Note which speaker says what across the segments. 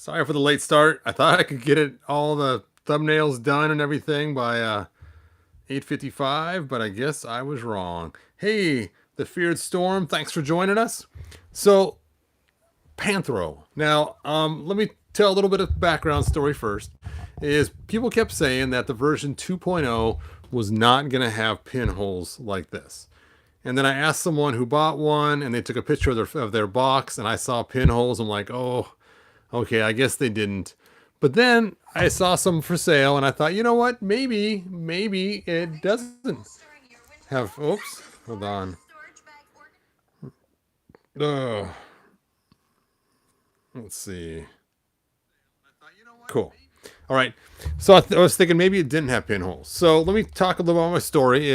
Speaker 1: Sorry for the late start. I thought I could get it all the thumbnails done and everything by 8:55, but I guess I was wrong. Hey, the feared storm, thanks for joining us. So, Panthro. Now, let me tell a little bit of background story first. Is people kept saying that the version 2.0 was not going to have pinholes like this. And then I asked someone who bought one, and they took a picture of their box, and I saw pinholes. I'm like, oh, okay, I guess they didn't. But then I saw some for sale, and I thought, you know what? Maybe it doesn't have. Oops, hold on. Ugh. Let's see. Cool. All right. So I was thinking maybe it didn't have pinholes. So let me talk a little about my story.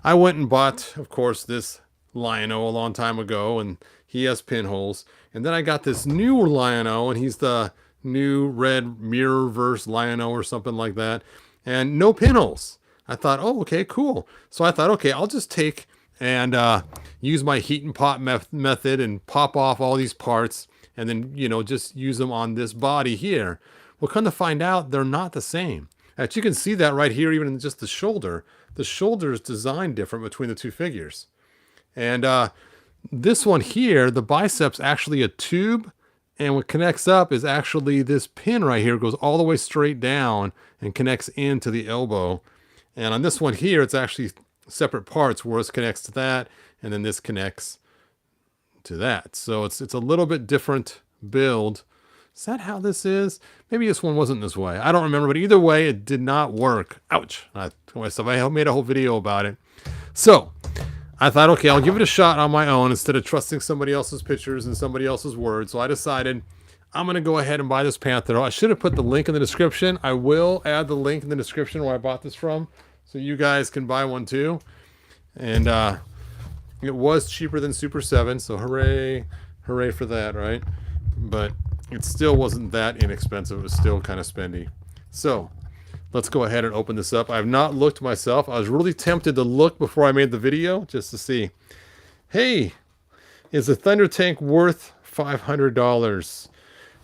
Speaker 1: I went and bought, of course, this Lion-O a long time ago, and he has pinholes. And then I got this new Lion-O, and he's the new red Mirrorverse Lion-O or something like that, and no pinholes. I thought, oh, okay, cool. So I thought, okay, I'll just take and use my heat and pop method and pop off all these parts, and then just use them on this body here. Well, come to find out, they're not the same. As you can see that right here, even in just the shoulder is designed different between the two figures. And this one here, the bicep's actually a tube, and what connects up is actually this pin right here. It goes all the way straight down and connects into the elbow. And on this one here, it's actually separate parts, where this connects to that, and then this connects to that. So it's a little bit different build. Is that how this is? Maybe this one wasn't this way. I don't remember, but either way, it did not work. Ouch. I made a whole video about it. So I thought, okay, I'll give it a shot on my own instead of trusting somebody else's pictures and somebody else's words. So I decided I'm going to go ahead and buy this Panthro. I should have put the link in the description. I will add the link in the description where I bought this from, so you guys can buy one too. And it was cheaper than Super 7, so hooray for that, right? But it still wasn't that inexpensive. It was still kind of spendy. So let's go ahead and open this up. I have not looked myself. I was really tempted to look before I made the video just to see. Hey, is the Thunder Tank worth $500?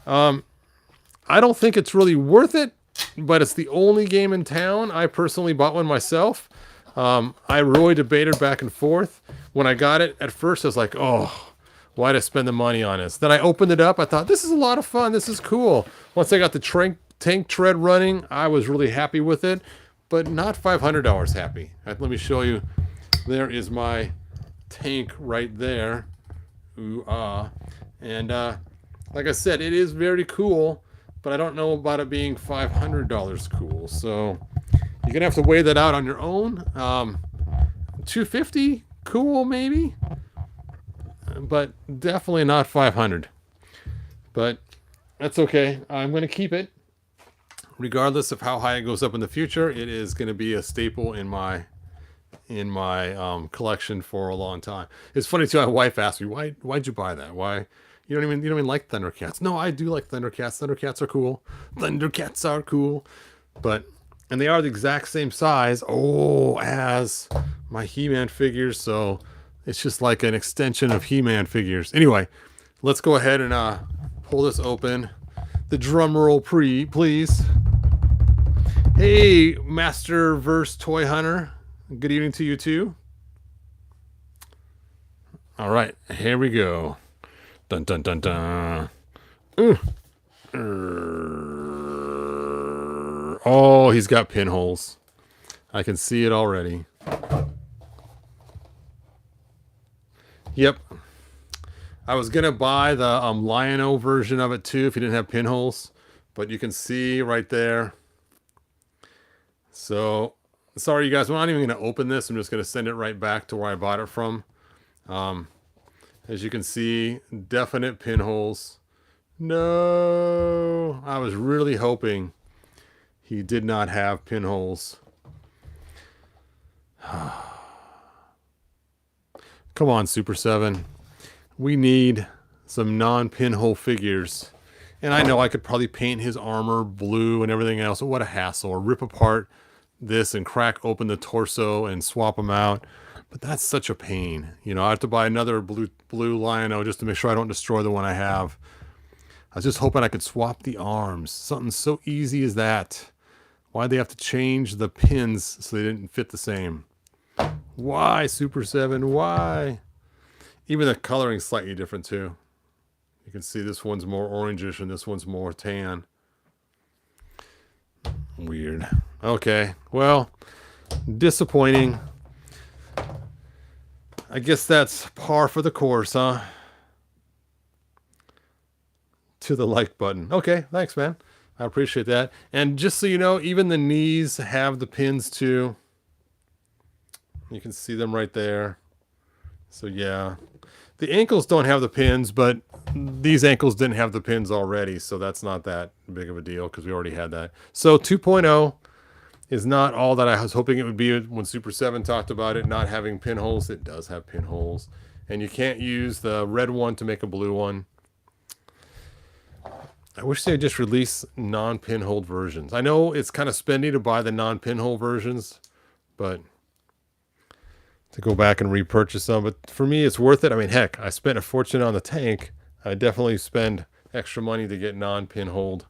Speaker 1: I don't think it's really worth it, but it's the only game in town. I personally bought one myself. I really debated back and forth. When I got it, at first I was like, oh, why'd I spend the money on this? Then I opened it up. I thought, this is a lot of fun. This is cool. Once I got the tank tread running, I was really happy with it, but not $500 happy. Let me show you. There is my tank right there. Ooh, ah. And like I said, it is very cool, but I don't know about it being $500 cool. So you're going to have to weigh that out on your own. $250, cool maybe, but definitely not $500. But that's okay. I'm going to keep it. Regardless of how high it goes up in the future, it is going to be a staple in my collection for a long time. It's funny too. My wife asked me, why'd you buy that? Why you don't even like Thundercats? No, I do like Thundercats. Thundercats are cool. Thundercats are cool, and they are the exact same size as my He-Man figures. So it's just like an extension of He-Man figures. Anyway, let's go ahead and pull this open. The drum roll, please. Hey, Masterverse Toy Hunter. Good evening to you too. All right, here we go. Dun dun dun dun. Oh, he's got pinholes. I can see it already. Yep. I was gonna buy the Lion-O version of it too if he didn't have pinholes, but you can see right there. So sorry, you guys. I'm not even gonna open this. I'm just gonna send it right back to where I bought it from. As you can see, definite pinholes. No, I was really hoping he did not have pinholes. Come on, Super 7. We need some non-pinhole figures. And I know I could probably paint his armor blue and everything else. What a hassle. Or rip apart this and crack open the torso and swap them out. But that's such a pain. I have to buy another blue Lion-O just to make sure I don't destroy the one I have. I was just hoping I could swap the arms. Something so easy as that. Why'd they have to change the pins so they didn't fit the same? Why, Super 7? Why? Even the coloring's slightly different too. You can see this one's more orangish and this one's more tan. Weird. Okay, well, disappointing. I guess that's par for the course, huh? To the like button. Okay, thanks, man. I appreciate that. And just so you know, even the knees have the pins too. You can see them right there. So yeah. The ankles don't have the pins, but these ankles didn't have the pins already, so that's not that big of a deal because we already had that. So 2.0 is not all that I was hoping it would be when Super 7 talked about it not having pinholes. It does have pinholes. And you can't use the red one to make a blue one. I wish they would just release non-pinhole versions. I know it's kind of spendy to buy the non-pinhole versions, but to go back and repurchase them. But for me, it's worth it. I mean, heck, I spent a fortune on the tank. I definitely spend extra money to get non-pinholed.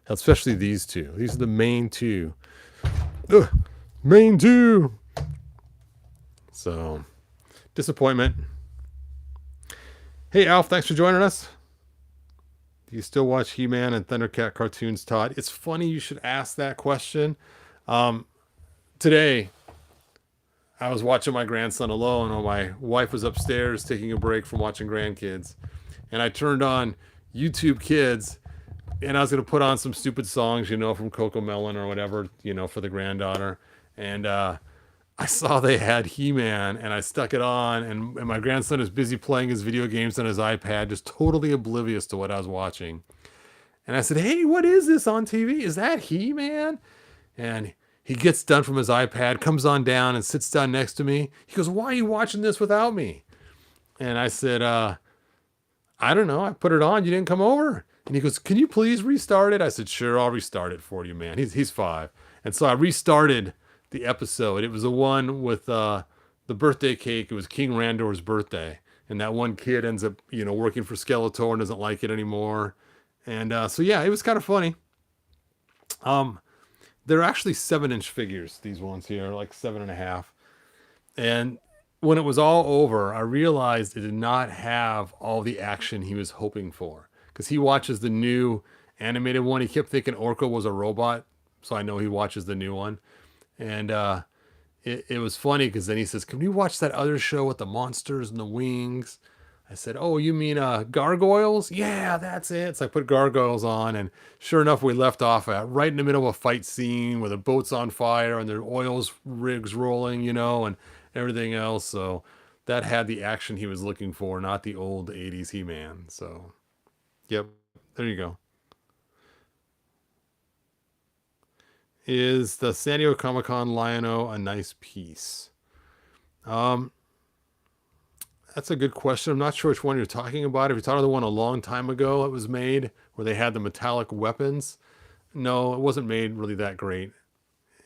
Speaker 1: Especially these two. These are the main two. Ugh, main two. So, disappointment. Hey, Alf, thanks for joining us. Do you still watch He-Man and Thundercat cartoons, Todd? It's funny you should ask that question. Today, I was watching my grandson alone while my wife was upstairs taking a break from watching grandkids. And I turned on YouTube Kids, and I was going to put on some stupid songs, you know, from Coco Melon or whatever, you know, for the granddaughter. And I saw they had He-Man, and I stuck it on, and my grandson is busy playing his video games on his iPad, just totally oblivious to what I was watching. And I said, hey, what is this on TV? Is that He-Man? And he gets done from his iPad, comes on down and sits down next to me. He goes, why are you watching this without me? And I said, I don't know. I put it on. You didn't come over. And he goes, can you please restart it? I said, sure, I'll restart it for you, man. He's 5. And so I restarted the episode. It was the one with the birthday cake. It was King Randor's birthday. And that one kid ends up, you know, working for Skeletor and doesn't like it anymore. And so, yeah, it was kind of funny. They're actually 7-inch figures, these ones here, like 7.5. And when it was all over, I realized it did not have all the action he was hoping for. Because he watches the new animated one. He kept thinking Orko was a robot. So I know he watches the new one. And it was funny because then he says, can we watch that other show with the monsters and the wings? I said, oh, you mean gargoyles? Yeah, that's it. So I put gargoyles on, and sure enough, we left off at right in the middle of a fight scene where the boat's on fire and their oils rigs rolling, you know, and everything else. So that had the action he was looking for, not the old 80s He-Man. So, yep, there you go. Is the San Diego Comic-Con Lion-O a nice piece? That's a good question. I'm not sure which one you're talking about. If you're talking about the one a long time ago it was made, where they had the metallic weapons, no, it wasn't made really that great.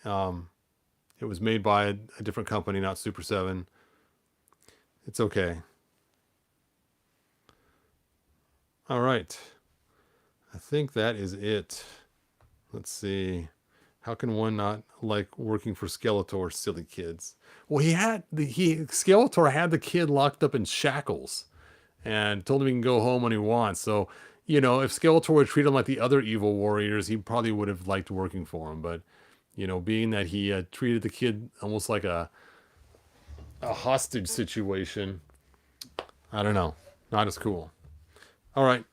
Speaker 1: It was made by a different company, not Super 7. It's okay. All right. I think that is it. Let's see. How can one not like working for Skeletor, silly kids? Well, Skeletor had the kid locked up in shackles and told him he can go home when he wants. So, you know, if Skeletor would treat him like the other evil warriors, he probably would have liked working for him. But, you know, being that he treated the kid almost like a hostage situation, I don't know. Not as cool. All right.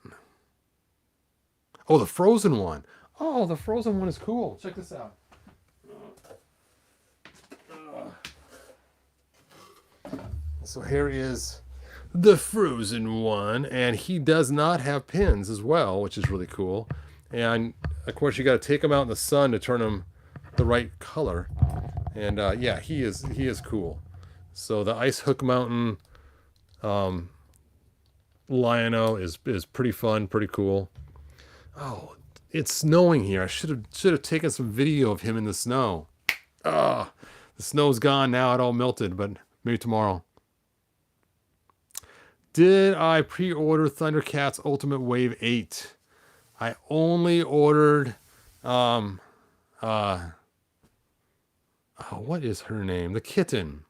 Speaker 1: Oh, the Frozen one. Oh, the Frozen one is cool. Check this out. So here is the Frozen one, and he does not have pins as well, which is really cool. And of course, you got to take him out in the sun to turn him the right color. And yeah, he is cool. So the Ice Hook Mountain Lion-O is pretty fun, pretty cool. Oh, it's snowing here. I should have taken some video of him in the snow. Ah, the snow's gone now. It all melted, but maybe tomorrow. Did I pre-order Thundercats Ultimate Wave 8? I only ordered um what is her name? The kitten.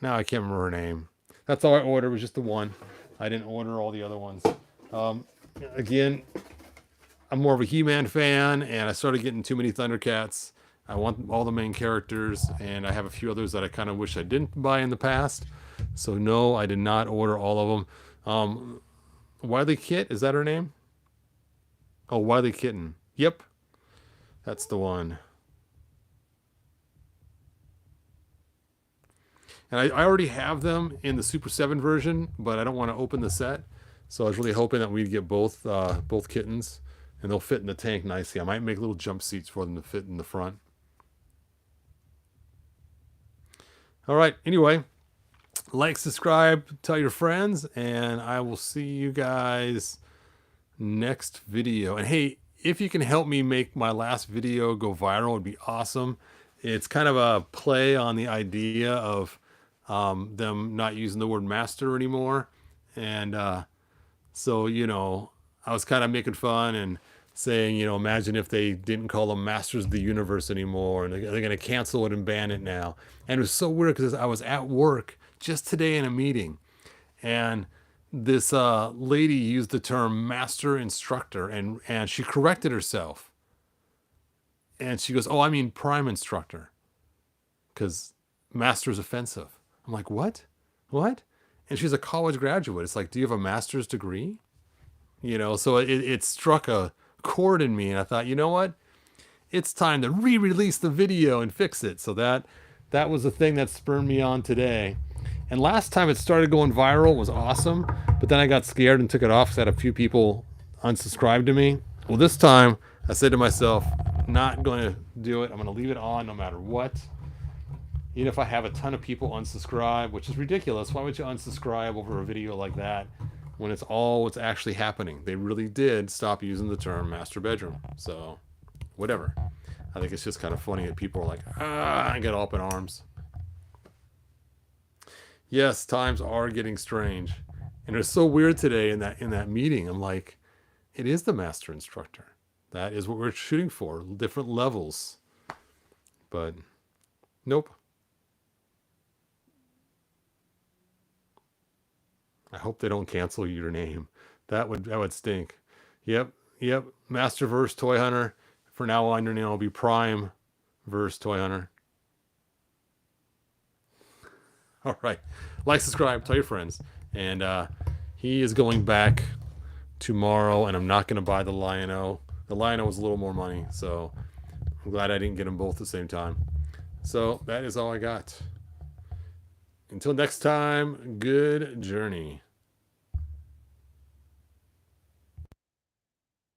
Speaker 1: Now I can't remember her name. That's all I ordered, was just the one. I didn't order all the other ones. Um, Again, I'm more of a He-Man fan, and I started getting too many Thundercats. I want all the main characters, and I have a few others that I kind of wish I didn't buy in the past. So no, I did not order all of them. Wily Kit, is that her name? Oh, Wily Kitten. Yep, that's the one. And I already have them in the Super 7 version, but I don't want to open the set. So I was really hoping that we'd get both kittens, and they'll fit in the tank nicely. I might make little jump seats for them to fit in the front. All right. Anyway, like, subscribe, tell your friends, and I will see you guys next video. And hey, if you can help me make my last video go viral, it'd be awesome. It's kind of a play on the idea of them not using the word master anymore. And so, I was kind of making fun and saying, imagine if they didn't call them masters of the universe anymore, and they're going to cancel it and ban it now. And it was so weird because I was at work just today in a meeting, and this lady used the term master instructor, and she corrected herself. And she goes, oh, I mean prime instructor, because master is offensive. I'm like, what? What? And she's a college graduate. It's like, do you have a master's degree? So it struck a chord in me, and I thought, you know what? It's time to re-release the video and fix it. So that was the thing that spurred me on today. And last time it started going viral, it was awesome, but then I got scared and took it off because I had a few people unsubscribe to me. Well, this time I said to myself, not going to do it. I'm going to leave it on no matter what. Even if I have a ton of people unsubscribe, which is ridiculous. Why would you unsubscribe over a video like that when it's all what's actually happening? They really did stop using the term master bedroom. So, whatever. I think it's just kind of funny that people are like, I get all up in arms. Yes, times are getting strange. And it's so weird today in that meeting. I'm like, it is the master instructor. That is what we're shooting for, different levels. But nope. I hope they don't cancel your name. That would stink. Yep. Masterverse Toy Hunter. For now on, your name will be Prime Verse Toy Hunter. All right. Like, subscribe, tell your friends. And he is going back tomorrow, and I'm not going to buy the Lion-O. The Lion-O was a little more money, so I'm glad I didn't get them both at the same time. So that is all I got. Until next time, good journey.